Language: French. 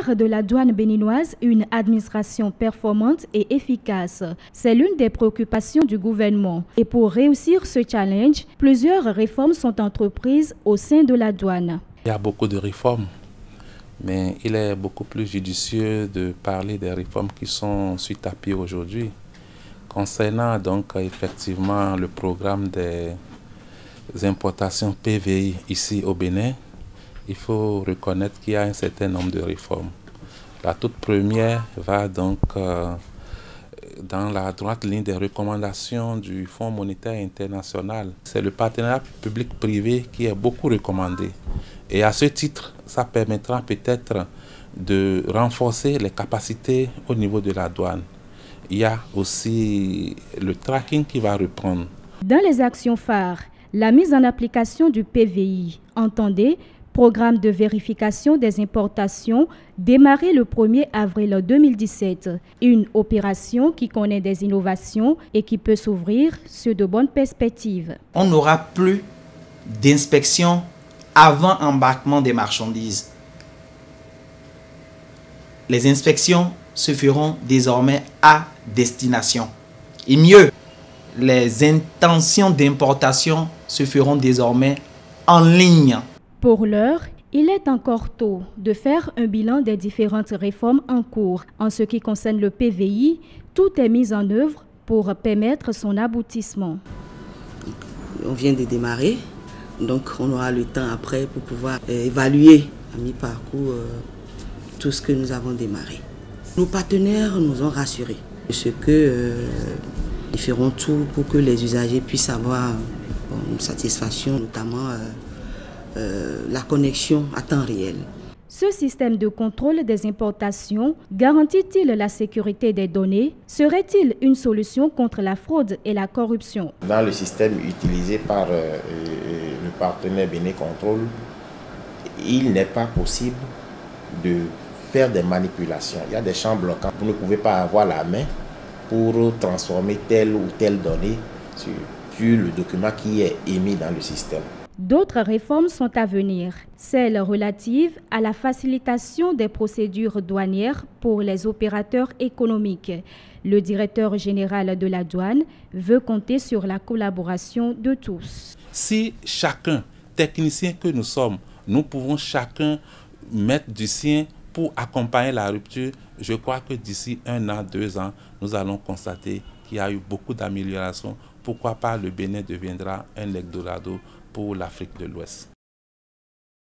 Faire de la douane béninoise une administration performante et efficace, c'est l'une des préoccupations du gouvernement. Et pour réussir ce challenge, plusieurs réformes sont entreprises au sein de la douane. Il y a beaucoup de réformes, mais il est beaucoup plus judicieux de parler des réformes qui sont sur tapis aujourd'hui. Concernant donc effectivement le programme des importations PVI ici au Bénin, il faut reconnaître qu'il y a un certain nombre de réformes. La toute première va donc dans la droite ligne des recommandations du Fonds monétaire international. C'est le partenariat public-privé qui est beaucoup recommandé. Et à ce titre, ça permettra peut-être de renforcer les capacités au niveau de la douane. Il y a aussi le tracking qui va reprendre. Dans les actions phares, la mise en application du PVI, entendez, Programme de vérification des importations, démarré le 1er avril 2017. Une opération qui connaît des innovations et qui peut s'ouvrir sur de bonnes perspectives. On n'aura plus d'inspection avant embarquement des marchandises. Les inspections se feront désormais à destination. Et mieux, les intentions d'importation se feront désormais en ligne. Pour l'heure, il est encore tôt de faire un bilan des différentes réformes en cours. En ce qui concerne le PVI, tout est mis en œuvre pour permettre son aboutissement. On vient de démarrer, donc on aura le temps après pour pouvoir évaluer à mi-parcours tout ce que nous avons démarré. Nos partenaires nous ont rassurés, parce que ils feront tout pour que les usagers puissent avoir une satisfaction, notamment la connexion à temps réel. Ce système de contrôle des importations garantit-il la sécurité des données? Serait-il une solution contre la fraude et la corruption? Dans le système utilisé par le partenaire Bénin Contrôle, il n'est pas possible de faire des manipulations. Il y a des champs bloquants. Vous ne pouvez pas avoir la main pour transformer telle ou telle donnée sur le document qui est émis dans le système. D'autres réformes sont à venir, celles relatives à la facilitation des procédures douanières pour les opérateurs économiques. Le directeur général de la douane veut compter sur la collaboration de tous. Si chacun, technicien que nous sommes, nous pouvons chacun mettre du sien pour accompagner la rupture, je crois que d'ici 1 an, 2 ans, nous allons constater qu'il y a eu beaucoup d'améliorations. Pourquoi pas le Bénin deviendra un Eldorado pour l'Afrique de l'Ouest.